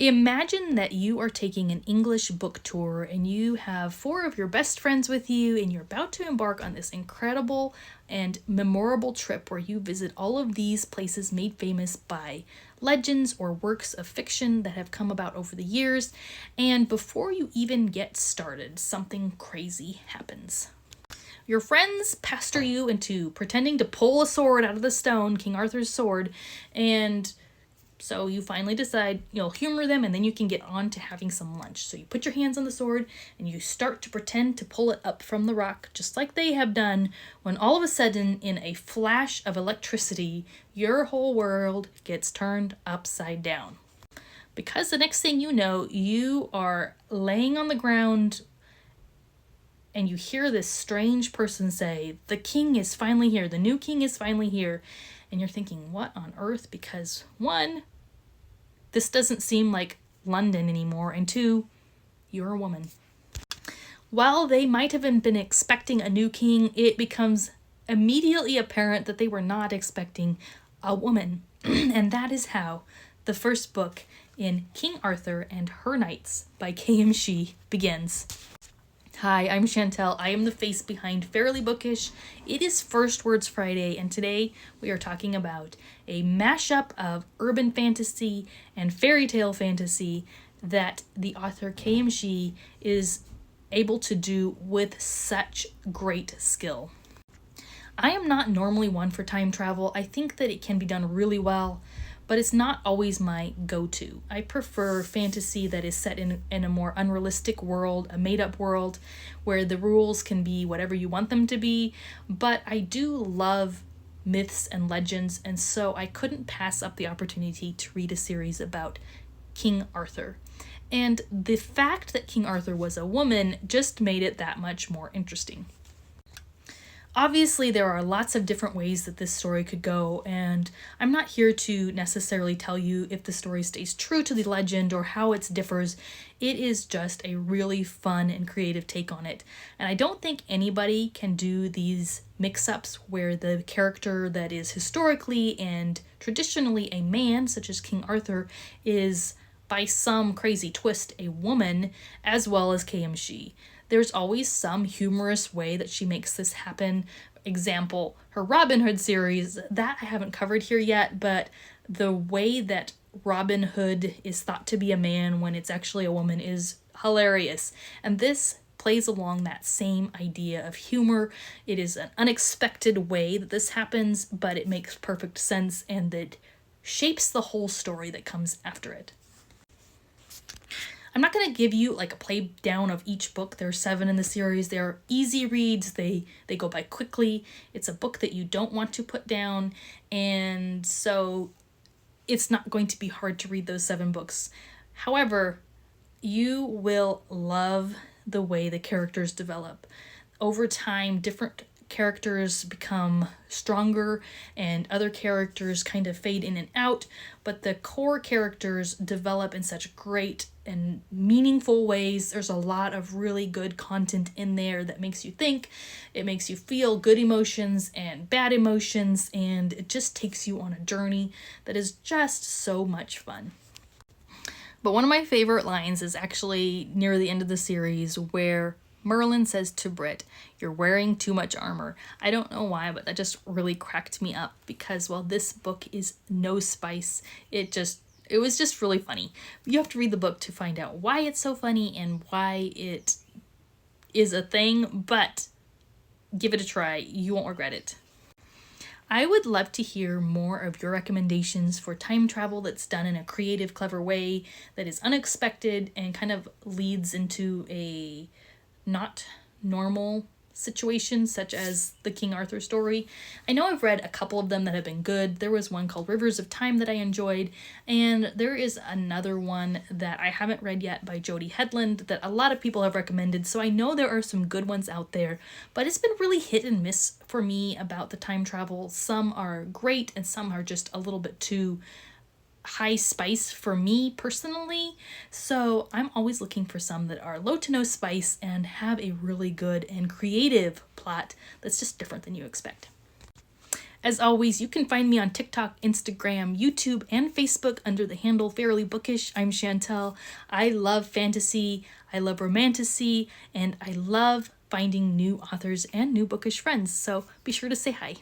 Imagine that you are taking an English book tour and you have four of your best friends with you, and you're about to embark on this incredible and memorable trip where you visit all of these places made famous by legends or works of fiction that have come about over the years. And before you even get started, something crazy happens. Your friends pester you into pretending to pull a sword out of the stone, King Arthur's sword, and so you finally decide you'll humor them, and then you can get on to having some lunch. So you put your hands on the sword and you start to pretend to pull it up from the rock, just like they have done, when all of a sudden, in a flash of electricity, your whole world gets turned upside down. Because the next thing you know, you are laying on the ground and you hear this strange person say, "The king is finally here. The new king is finally here." And you're thinking, what on earth? Because one, this doesn't seem like London anymore, and two, you're a woman. While they might have been expecting a new king, it becomes immediately apparent that they were not expecting a woman. And that is how the first book in King Arthur and Her Knights by K.M. Shih begins. Hi, I'm Chantel. I am the face behind Fairly Bookish. It is First Words Friday, and today we are talking about a mashup of urban fantasy and fairy tale fantasy that the author K.M. Shih is able to do with such great skill. I am not normally one for time travel. I think that it can be done really well, but it's not always my go-to. I prefer fantasy that is set in a more unrealistic world, a made-up world, where the rules can be whatever you want them to be, but I do love myths and legends, and so I couldn't pass up the opportunity to read a series about King Arthur. And the fact that King Arthur was a woman just made it that much more interesting. Obviously, there are lots of different ways that this story could go, and I'm not here to necessarily tell you if the story stays true to the legend or how it differs. It is just a really fun and creative take on it. And I don't think anybody can do these mix-ups where the character that is historically and traditionally a man, such as King Arthur, is by some crazy twist a woman, as well as K.M. Shih. There's always some humorous way that she makes this happen. Example, her Robin Hood series, that I haven't covered here yet, but the way that Robin Hood is thought to be a man when it's actually a woman is hilarious. And this plays along that same idea of humor. It is an unexpected way that this happens, but it makes perfect sense, and that shapes the whole story that comes after it. I'm not going to give you like a play down of each book. There are 7 in the series. They're easy reads. They go by quickly. It's a book that you don't want to put down, and so it's not going to be hard to read those 7 books. However, you will love the way the characters develop. Over time, different characters become stronger and other characters kind of fade in and out, but the core characters develop in such great and meaningful ways. There's a lot of really good content in there that makes you think, it makes you feel good emotions and bad emotions, and it just takes you on a journey that is just so much fun. But one of my favorite lines is actually near the end of the series, where Merlin says to Brit, "You're wearing too much armor." I don't know why, but that just really cracked me up, because while this book is no spice, it was just really funny. You have to read the book to find out why it's so funny and why it is a thing, but give it a try. You won't regret it. I would love to hear more of your recommendations for time travel that's done in a creative, clever way, that is unexpected and kind of leads into a not normal situation, such as the King Arthur story. I know I've read a couple of them that have been good. There was one called Rivers of Time that I enjoyed, and there is another one that I haven't read yet by Jody Headland that a lot of people have recommended, so I know there are some good ones out there, but it's been really hit and miss for me about the time travel. Some are great and some are just a little bit too high spice for me personally, so I'm always looking for some that are low to no spice and have a really good and creative plot that's just different than you expect. As always, you can find me on TikTok, Instagram, YouTube, and Facebook under the handle Fairly Bookish. I'm Chantel. I love fantasy, I love romantasy, and I love finding new authors and new bookish friends. So be sure to say hi.